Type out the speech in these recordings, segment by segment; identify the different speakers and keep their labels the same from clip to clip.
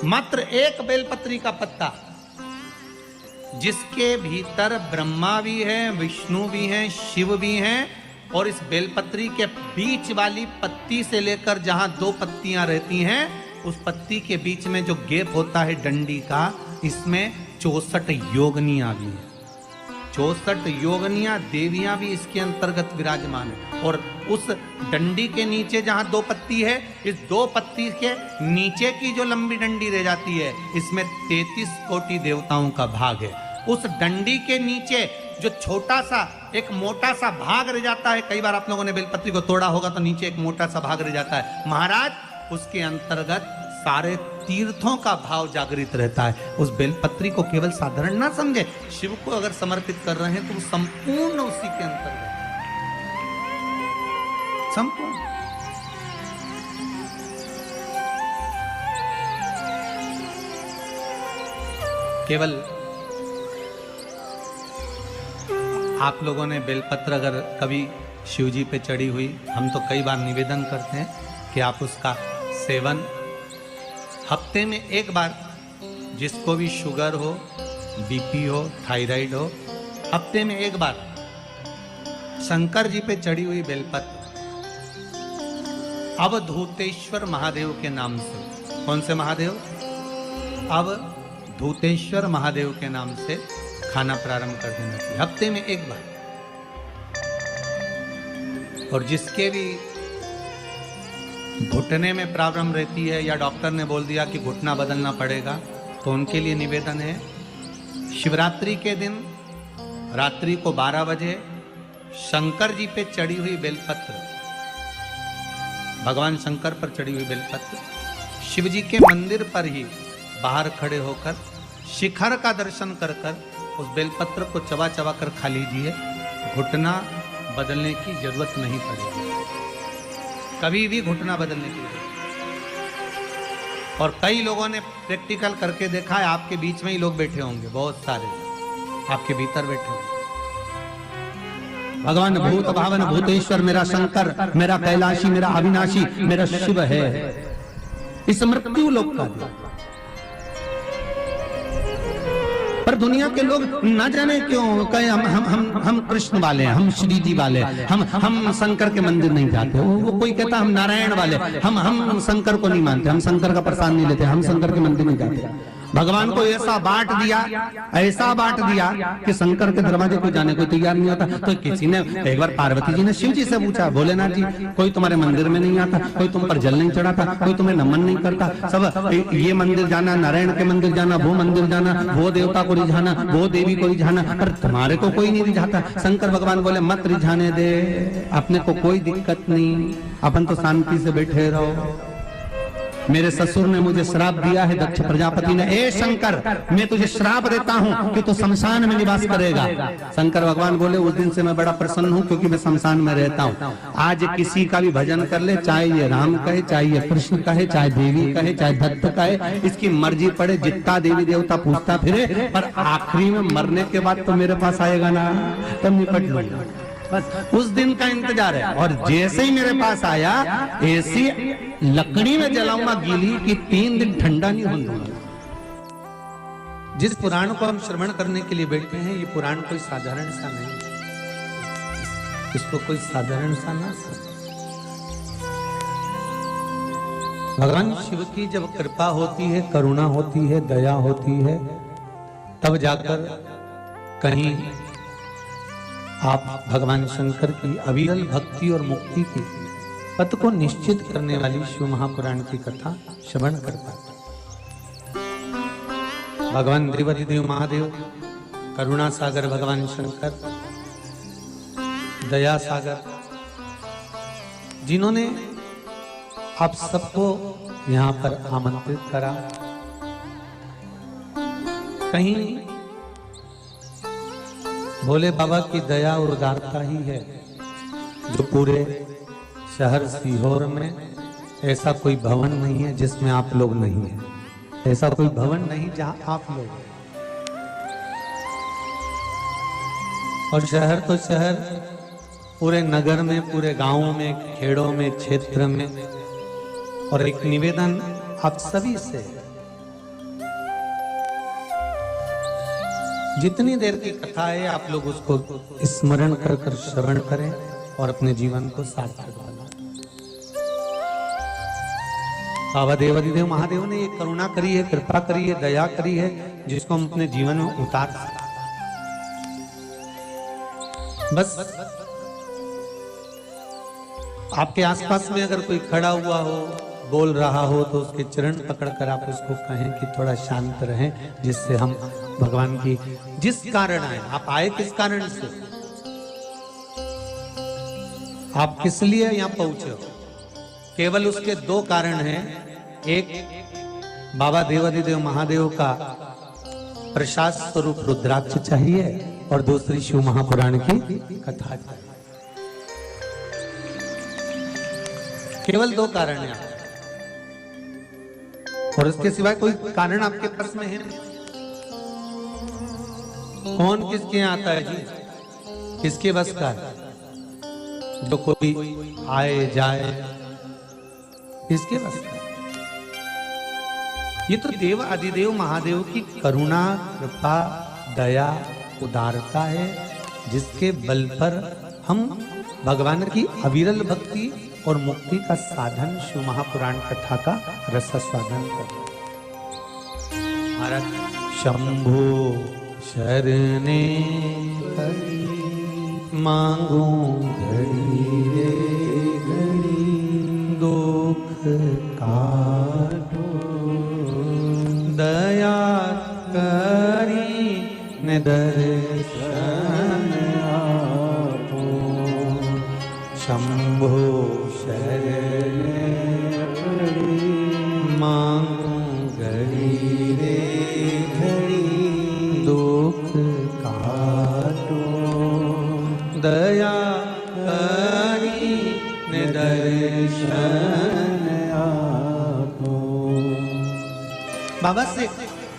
Speaker 1: मात्र एक बेलपत्री का पत्ता, जिसके भीतर ब्रह्मा भी है, विष्णु भी हैं, शिव भी हैं, और इस बेलपत्री के बीच वाली पत्ती से लेकर जहां 2 पत्तियां रहती हैं, उस पत्ती के बीच में जो गैप होता है डंडी का, इसमें 64 योगनियां भी हैं। 64 योगनियां देवियां भी इसके अंतर्गत विराजमान है। और उस डंडी के नीचे जहां 2 पत्ती है, इस 2 पत्ती के नीचे की जो लंबी डंडी रह जाती है, इसमें 33 कोटि देवताओं का भाग है। उस डंडी के नीचे जो छोटा सा एक मोटा सा भाग रह जाता है, कई बार आप लोगों ने बेलपत्री को तोड़ा होगा तो नीचे एक मोटा सा भाग रह जाता है, महाराज उसके अंतर्गत सारे तीर्थों का भाव जागृत रहता है। उस बेलपत्री को केवल साधारण ना समझे, शिव को अगर समर्पित कर रहे हैं तो वो संपूर्ण उसी के अंतर्गत, संपूर्ण। केवल आप लोगों ने बेलपत्र अगर कभी शिव जी पे चढ़ी हुई, हम तो कई बार निवेदन करते हैं कि आप उसका सेवन हफ्ते में एक बार, जिसको भी शुगर हो, बीपी हो, थायराइड हो, हफ्ते में एक बार शंकर जी पे चढ़ी हुई बेलपत्र अवधूतेश्वर महादेव के नाम से, कौन से महादेव? अवधूतेश्वर महादेव के नाम से खाना प्रारंभ कर देना चाहिए, हफ्ते में एक बार। और जिसके भी घुटने में प्रॉब्लम रहती है या डॉक्टर ने बोल दिया कि घुटना बदलना पड़ेगा, तो उनके लिए निवेदन है, शिवरात्रि के दिन रात्रि को 12 बजे शंकर जी पे चढ़ी हुई बेलपत्र, भगवान शंकर पर चढ़ी हुई बेलपत्र, शिव जी के मंदिर पर ही बाहर खड़े होकर शिखर का दर्शन कर कर उस बेलपत्र को चबा चबा कर खा लीजिए। घुटना बदलने की जरूरत नहीं पड़ेगी, कभी भी घुटना बदलने की जरूरत। और कई लोगों ने प्रैक्टिकल करके देखा है, आपके बीच में ही लोग बैठे होंगे, बहुत सारे आपके भीतर बैठे होंगे। भगवान भूत भावन भूतेश्वर मेरा शंकर, मेरा कैलाशी, मेरा अविनाशी, मेरा शिव है, इस मृत्यु लोक का दिया। पर दुनिया के लोग ना जाने क्यों कहे हम कृष्ण वाले हैं, हम श्री जी वाले, हम शंकर के मंदिर नहीं जाते। वो कोई कहता हम नारायण वाले, हम शंकर को नहीं मानते, हम शंकर का प्रसाद नहीं लेते, हम शंकर के मंदिर नहीं जाते। भगवान को ऐसा बांट दिया, ऐसा बांट दिया कि शंकर के दरवाजे को जाने को तैयार नहीं होता। तो किसी ने एक बार पार्वती जी ने शिव जी से पूछा, भोलेनाथ जी कोई तुम्हारे मंदिर में नहीं आता, कोई तुम पर जल नहीं चढ़ाता, कोई तुम्हें नमन नहीं करता, सब ये मंदिर जाना, नारायण के मंदिर जाना, वो मंदिर जाना, वो देवता को रिझाना, वो देवी को रिझाना, पर तुम्हारे को कोई नहीं रिझाता। शंकर भगवान बोले मत रिझाने दे, अपने को कोई दिक्कत नहीं, अपन तो शांति से बैठे रहो। मेरे ससुर ने मुझे श्राप दिया है, दक्ष प्रजापति ने, ए शंकर मैं तुझे श्राप देता हूं कि तू शमशान में निवास करेगा। शंकर भगवान बोले उस दिन से मैं बड़ा प्रसन्न हूं, क्योंकि मैं शमशान में रहता हूं। आज किसी का भी भजन कर ले, चाहे ये राम कहे, चाहे ये कृष्ण कहे, चाहे देवी कहे, चाहे दत्त कहे, इसकी मर्जी पड़े, जितना देवी देवता पूछता फिरे, पर आखिरी में मरने के बाद तो मेरे पास आएगा ना, तब निपट लूंगा। बस उस दिन का इंतजार है। और जैसे ही मेरे पास आया, ऐसी लकड़ी में जलाऊंगा गीली कि 3 दिन ठंडा नहीं होने दूंगा। जिस पुराण को हम श्रवण करने के लिए बैठे हैं, ये पुराण कोई साधारण सा नहीं, इसको कोई साधारण सा ना समझ। भगवान शिव की जब कृपा होती है, करुणा होती है, दया होती है, तब जाकर कहीं आप भगवान शंकर की अविरल भक्ति और मुक्ति की पथ को निश्चित करने वाली शिव महापुराण की कथा श्रवण कर पाते। भगवान देवाधिदेव महादेव, करुणा सागर भगवान शंकर, दया सागर, जिन्होंने आप सबको यहाँ पर आमंत्रित करा, कहीं भोले बाबा की दया और उदारता ही है जो पूरे शहर सीहोर में ऐसा कोई भवन नहीं है जिसमें आप लोग नहीं है, ऐसा कोई भवन नहीं जहां आप लोग हैं। और शहर तो शहर, पूरे नगर में, पूरे गांवों में, खेड़ों में, क्षेत्र में। और एक निवेदन आप सभी से, जितनी देर की कथा है आप लोग उसको स्मरण कर कर श्रवण करें और अपने जीवन को सार्थक बनाएं। बाबा देवाधिदेव महादेव ने ये करुणा करी है, कृपा करी है, दया करी है, जिसको हम अपने जीवन में उतार सकते। बस आपके आसपास में अगर कोई खड़ा हुआ हो, बोल रहा हो, तो उसके चरण पकड़कर आप उसको कहें कि थोड़ा शांत रहें, जिससे हम भगवान की जिस कारण आए, आप आए किस कारण से, आप किस लिए यहां पहुंचे हो, केवल उसके दो कारण हैं। एक बाबा देवाधिदेव महादेव का प्रसाद स्वरूप रुद्राक्ष चाहिए और दूसरी शिव महापुराण की कथा चाहिए। केवल दो कारण हैं और इसके सिवाय कोई कारण आपके पास में है नहीं। कौन किसके यहाँ आता है जी, किसके बस का है? जो कोई आए जाए, किसके बस का? ये तो देव आदिदेव महादेव की करुणा, कृपा, दया, उदारता है, जिसके बल पर हम भगवान की अविरल भक्ति और मुक्ति का साधन शिव महापुराण कथा का रसास्वादन करते। महाराज शंभो शरणे मांगू घड़ी रे घड़ी, दुख काटो दया करी ने दर्शन आपो। शंभो शरणे मांगू घड़ी रे घड़ी, दुख काटो दया करी ने दर्शन आपो। बाबा से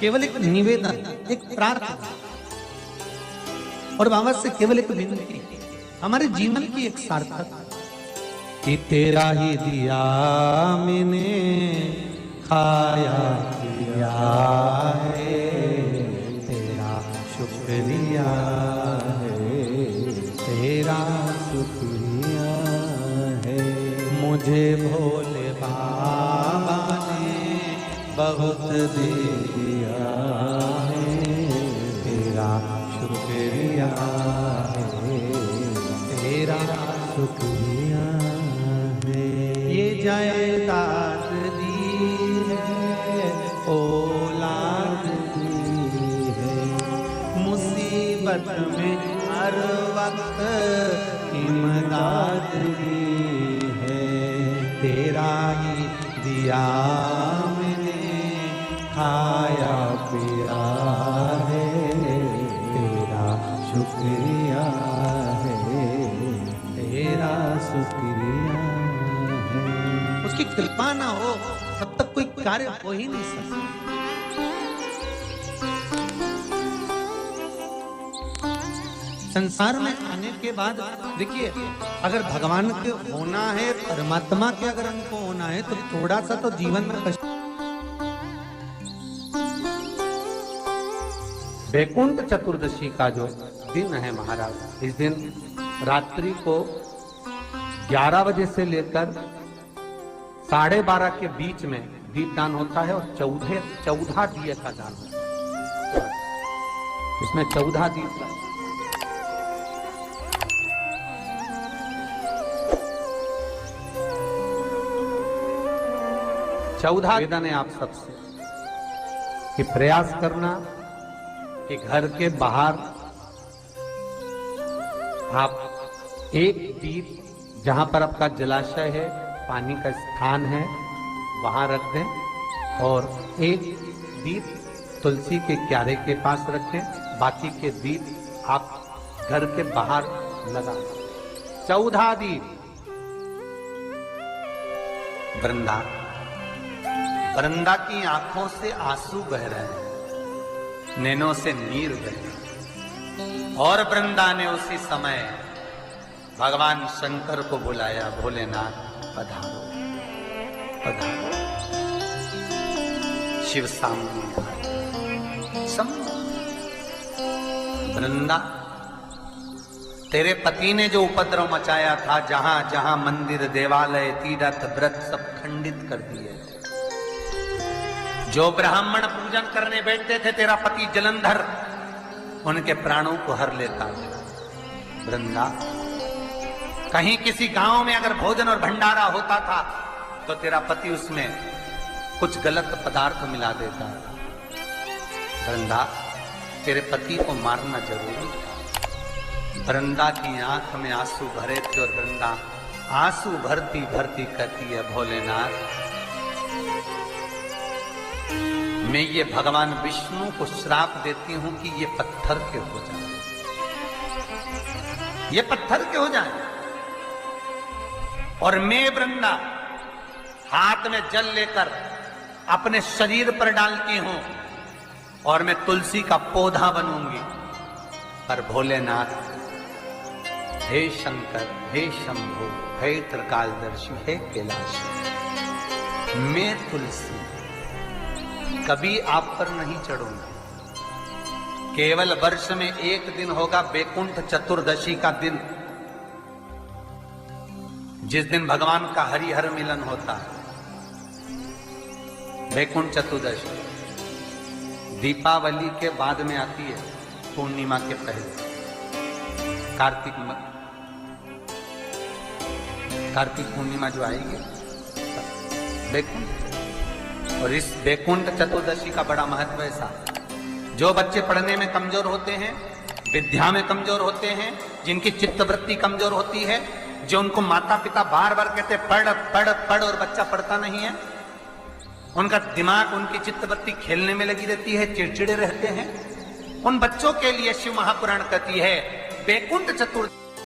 Speaker 1: केवल एक निवेदन, एक प्रार्थना और बाबा से केवल एक विनती, हमारे जीवन की एक सार्थक कि तेरा ही दिया मैंने खाया पिया है, तेरा शुक्रिया है, तेरा शुक्रिया है। मुझे भोले बाबा ने बहुत दिया है, तेरा शुक्रिया है, तेरा शुक्रिया है। ये जायदाद दी है, औलाद दी है, मुसीबत में हर वक्त इमदाद दी है। तेरा ही दिया मैंने खाया पिया है, तेरा शुक्रिया है, तेरा शुक्रिया है। उसकी कृपा ना हो तब तक कोई कार्य हो ही नहीं सकता। संसार में आने के बाद देखिए, अगर भगवान के होना है, परमात्मा के अगर हमको होना है, तो थोड़ा सा तो जीवन में कष्ट। वैकुंठ चतुर्दशी का जो दिन है महाराज, इस दिन रात्रि को 11 बजे से लेकर 12:30 के बीच में दीपदान होता है और 14 दिए का दान होता है। इसमें 14 दीप 14 निवेदन है आप सबसे कि प्रयास करना कि घर के बाहर आप एक दीप, जहां पर आपका जलाशय है, पानी का स्थान है, वहां रख दें और एक दीप तुलसी के क्यारे के पास रखें। बाकी के दीप आप घर के बाहर लगा। 14 दीप। वृंदा की आंखों से आंसू बह रहे हैं, नैनों से नीर बह रही, और वृंदा ने उसी समय भगवान शंकर को बुलाया, भोलेनाथ पधारो पधारो। शिव सामने वृंदा, तेरे पति ने जो उपद्रव मचाया था, जहां जहां मंदिर, देवालय, तीर्थ, व्रत सब खंडित कर दिए थे। जो ब्राह्मण पूजन करने बैठते थे, तेरा पति जलंधर उनके प्राणों को हर लेता था। वृंदा, कहीं किसी गांव में अगर भोजन और भंडारा होता था तो तेरा पति उसमें कुछ गलत पदार्थ मिला देता था। वृंदा, तेरे पति को मारना जरूरी था। वृंदा की आंख में आंसू भरे थे और वृंदा आंसू भरती भरती कहती है, भोलेनाथ, मैं ये भगवान विष्णु को श्राप देती हूं कि ये पत्थर के हो जाए, ये पत्थर के हो जाए। और मैं वृंदा हाथ में जल लेकर अपने शरीर पर डालती हूं और मैं तुलसी का पौधा बनूंगी। पर भोलेनाथ, हे शंकर, हे शंभु, हे त्रिकालदर्शी, हे कैलाशी, मैं तुलसी कभी आप पर नहीं चढ़ूंगी। केवल वर्ष में एक दिन होगा वैकुंठ चतुर्दशी का दिन, जिस दिन भगवान का हरिहर मिलन होता है। वैकुंठ चतुर्दशी दीपावली के बाद में आती है, पूर्णिमा के पहले, कार्तिक पूर्णिमा जो आएगी वैकुंठ। और इस वैकुंठ चतुर्दशी का बड़ा महत्व है साहब। जो बच्चे पढ़ने में कमजोर होते हैं, विद्या में कमजोर होते हैं, जिनकी चित्तवृत्ति कमजोर होती है, जो उनको माता पिता बार बार कहते पढ़ पढ़ पढ़ और बच्चा पढ़ता नहीं है, उनका दिमाग, उनकी चित्तवृत्ति खेलने में लगी रहती है, चिड़चिड़े रहते हैं, उन बच्चों के लिए शिव महापुराण कहती है वैकुंठ चतुर्दशी